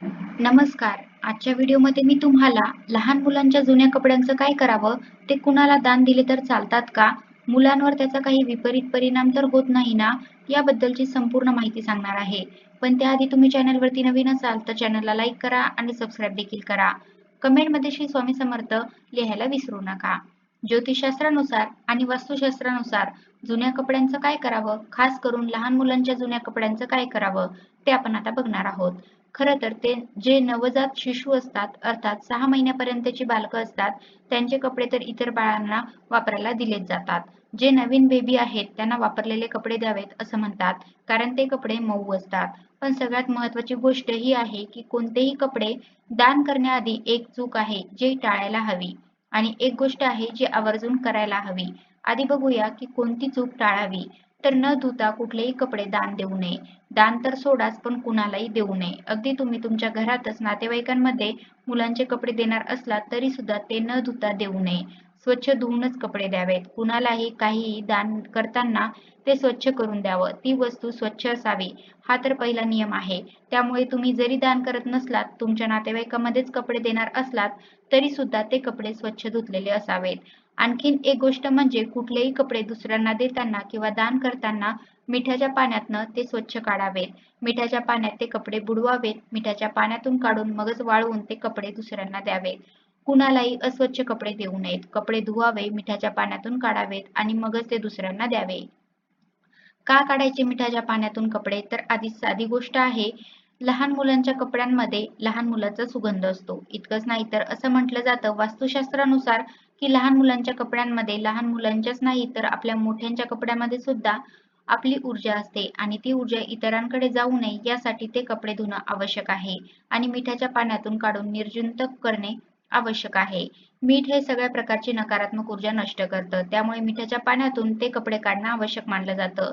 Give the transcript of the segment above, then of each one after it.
नमस्कार. आजच्या व्हिडिओमध्ये मी तुम्हाला लहान मुलांच्या जुन्या कपड्यांचं काय करावं, ते कुणाला दान दिले तर चालतात का? मुलांवर त्याचा काही विपरीत परिणाम तर होत नाही ना? याबद्दलची संपूर्ण माहिती सांगणार आहे. पण त्याआधी तुम्ही चॅनलवरती नवीन असाल तर चॅनलला लाईक करा आणि सबस्क्राईब देखील करा. कमेंटमध्ये श्री स्वामी समर्थ लिहायला विसरू नका. ज्योतिषशास्त्रानुसार आणि वास्तुशास्त्रानुसार जुन्या कपड्यांचं काय करावं, खास करून लहान मुलांच्या जुन्या कपड्यांचं काय करावं, ते आपण आता बघणार आहोत. खरं तर ते जे नवजात शिशु असतात अर्थात 6 महिन्यापर्यंतची बालकं असतात त्यांचे कपडे तर इतर बाळांना वापरायला दिलेच जातात. जे नवीन बेबी आहेत त्यांना वापरलेले कपडे द्यावेत असं म्हणतात कारण ते कपडे मऊ असतात. पण सगळ्यात महत्त्वाची गोष्ट ही आहे की कोणतेही कपडे दान करण्याआधी एक चूक आहे जी टाळायला हवी आणि एक गोष्ट आहे जी आवर्जून करायला हवी. आधी बघूया की कोणती चूक टाळावी. तर न धुता कुठलेही कपडे दान देऊ नये. दान तर सोडाच पण कुणालाही देऊ नये. अगदी तुम्ही तुमच्या घरातच नातेवाईकांमध्ये मुलांचे कपडे देणार असलात तरी सुद्धा ते न धुता देऊ नये. स्वच्छ धुवूनच कपडे द्यावेत. कुणालाही काहीही दान करताना ते स्वच्छ करून द्यावं. ती वस्तू स्वच्छ असावी हा तर पहिला नियम आहे. त्यामुळे तुम्ही जरी दान करत नसलात, तुमच्या नातेवाईकामध्येच कपडे देणार असलात तरी सुद्धा ते कपडे स्वच्छ धुतलेले असावेत. आणखीन एक गोष्ट म्हणजे कुठलेही कपडे दुसऱ्यांना देताना किंवा दान करताना मिठाच्या पाण्यातनं ते स्वच्छ काढावेत. मिठाच्या पाण्यात ते कपडे बुडवावेत. मिठाच्या पाण्यातून काढून मगच वाळवून ते कपडे दुसऱ्यांना द्यावेत. कुणालाही अस्वच्छ कपडे देऊ नयेत. कपडे धुवावे, मिठाच्या पाण्यातून काढावेत आणि मगच ते दुसऱ्यांना द्यावे. का काढायचे मिठाच्या पाण्यातून कपडे? तर आधी साधी गोष्ट आहे. लहान मुलांच्या कपड्यांमध्ये लहान मुलाचा सुगंध असतो. इतकंच नाही तर असं म्हटलं जातं वास्तुशास्त्रानुसार की लहान मुलांच्या कपड्यांमध्ये लहान मुलांच्याच नाही तर आपल्या मोठ्यांच्या कपड्यामध्ये सुद्धा आपली ऊर्जा असते आणि ती ऊर्जा इतरांकडे जाऊ नये यासाठी ते कपडे धुणं आवश्यक आहे आणि मिठाच्या पाण्यातून काढून निर्जंतुक करणे आवश्यक आहे. मीठ हे सगळ्या प्रकारची नकारात्मक ऊर्जा नष्ट करतं. त्यामुळे मिठाच्या पाण्यातून ते कपडे काढणं आवश्यक मानलं जातं.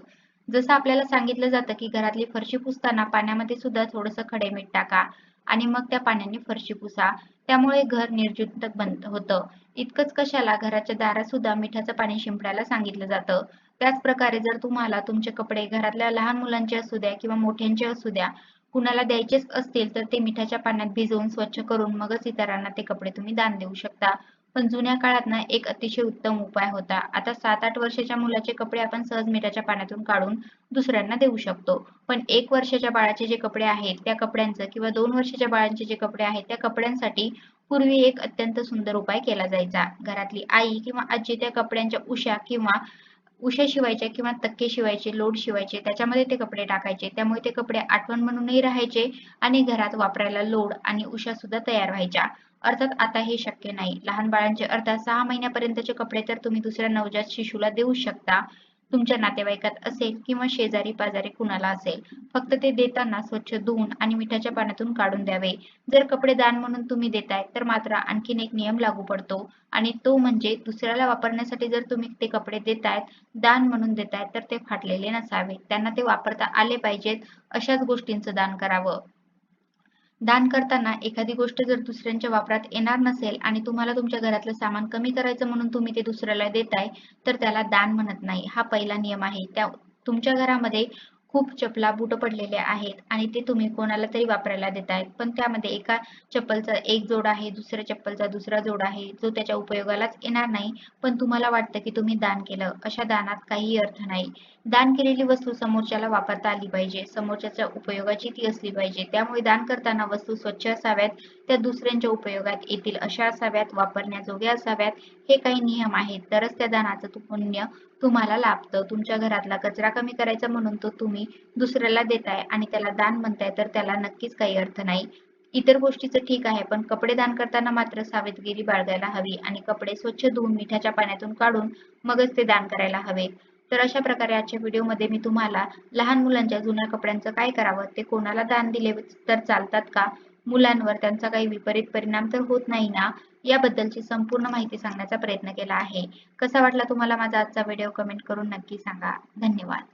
जसं आपल्याला सांगितलं जातं की घरातली फरशी पुसताना पाण्यामध्ये सुद्धा थोडंसं खडे मीठ टाका आणि मग त्या पाण्याने फरशी पुसा. त्यामुळे घर निर्जंतुक बंद होतं. इतकंच कशाला घराच्या दारात सुद्धा मिठाचं पाणी शिंपडायला सांगितलं जातं. त्याच प्रकारे जर तुम्हाला तुमचे कपडे घरातल्या लहान मुलांचे असू द्या किंवा मोठ्यांचे असू द्या, कुणाला द्यायचेच असतील तर ते मिठाच्या पाण्यात भिजवून स्वच्छ करून मगच इतरांना ते कपडे तुम्ही दान देऊ शकता. पण जुन्या काळात ना एक अतिशय उत्तम उपाय होता. आता 7-8 वर्षाच्या मुलाचे कपडे आपण सहज मिठाच्या पाण्यातून काढून दुसऱ्यांना देऊ शकतो. पण 1 वर्षाच्या बाळाचे जे कपडे आहेत त्या कपड्यांचं किंवा 2 वर्षाच्या बाळांचे जे कपडे आहेत त्या कपड्यांसाठी पूर्वी एक अत्यंत सुंदर उपाय केला जायचा. घरातली आई किंवा आजी त्या कपड्यांच्या उशा किंवा उशा शिवायच्या किंवा तक्के शिवायचे, लोड शिवायचे, त्याच्यामध्ये ते कपडे टाकायचे. त्यामुळे ते कपडे आठवण म्हणूनही राहायचे आणि घरात वापरायला लोड आणि उशा सुद्धा तयार व्हायच्या. अर्थात आता हे शक्य नाही. लहान बाळांचे अर्थात 6 महिन्यापर्यंतचे कपडे तर तुम्ही दुसऱ्या नवजात शिशूला देऊ शकता. तुमच्या नातेवाईकात असेल किंवा शेजारी-पाजारी कुणाला असेल. फक्त ते देताना स्वच्छ धुवून आणि मिठाच्या पाण्यातून काढून द्यावे. जर कपडे दान म्हणून तुम्ही देताय तर मात्र आणखीन एक नियम लागू पडतो आणि तो म्हणजे दुसऱ्याला वापरण्यासाठी जर तुम्ही ते कपडे देतायत, दान म्हणून देतायत तर ते फाटलेले नसावे. त्यांना ते वापरता आले पाहिजेत अशाच गोष्टींचं दान करावं. दान करताना एखादी गोष्ट जर दुसऱ्यांच्या वापरात येणार नसेल आणि तुम्हाला तुमच्या घरातलं सामान कमी करायचं म्हणून तुम्ही ते दुसऱ्याला देताय, तर त्याला दान म्हणत नाही. हा पहिला नियम आहे. तुमच्या घरामध्ये खूप चपला, बुटं पडलेले आहेत आणि ते तुम्ही कोणाला तरी वापरायला देतायत. पण त्यामध्ये एका चप्पलचा एक जोड आहे, दुसऱ्या चप्पलचा दुसरा जोड आहे, जो त्याच्या उपयोगालाच येणार नाही. पण तुम्हाला वाटतं की तुम्ही दान केलं. अशा दानात काहीही अर्थ नाही. दान केलेली वस्तू समोरच्याला वापरता आली पाहिजे. समोरच्याच्या उपयोगाची ती असली पाहिजे. त्यामुळे दान करताना वस्तू स्वच्छ असाव्यात, त्या दुसऱ्यांच्या उपयोगात येतील अशा असाव्यात, वापरण्याजोग्या असाव्यात. हे काही नियम आहेत. तरच त्या दानाचं पुण्य तुम्हाला लाभतं. तुमच्या घरातला कचरा कमी करायचा म्हणून तो तुम्ही दुसऱ्याला देताय आणि त्याला दान म्हणताय तर त्याला नक्कीच काही अर्थ नाही. इतर गोष्टीचं ठीक आहे, पण कपडे दान करताना मात्र सावधगिरी बाळगायला हवी आणि कपडे स्वच्छ धुवून मिठाच्या पाण्यातून काढून मगच ते दान करायला हवे. तर अशा प्रकारे आजच्या व्हिडिओमध्ये मी तुम्हाला लहान मुलांच्या जुन्या कपड्यांचं काय करावं, ते कोणाला दान दिले तर चालतात का? मुलांवर त्यांचा काही विपरीत परिणाम तर होत नाही ना? याबद्दलची संपूर्ण माहिती सांगण्याचा प्रयत्न केला आहे. कसा वाटला तुम्हाला माझा आजचा व्हिडिओ? कमेंट करून नक्की सांगा. धन्यवाद.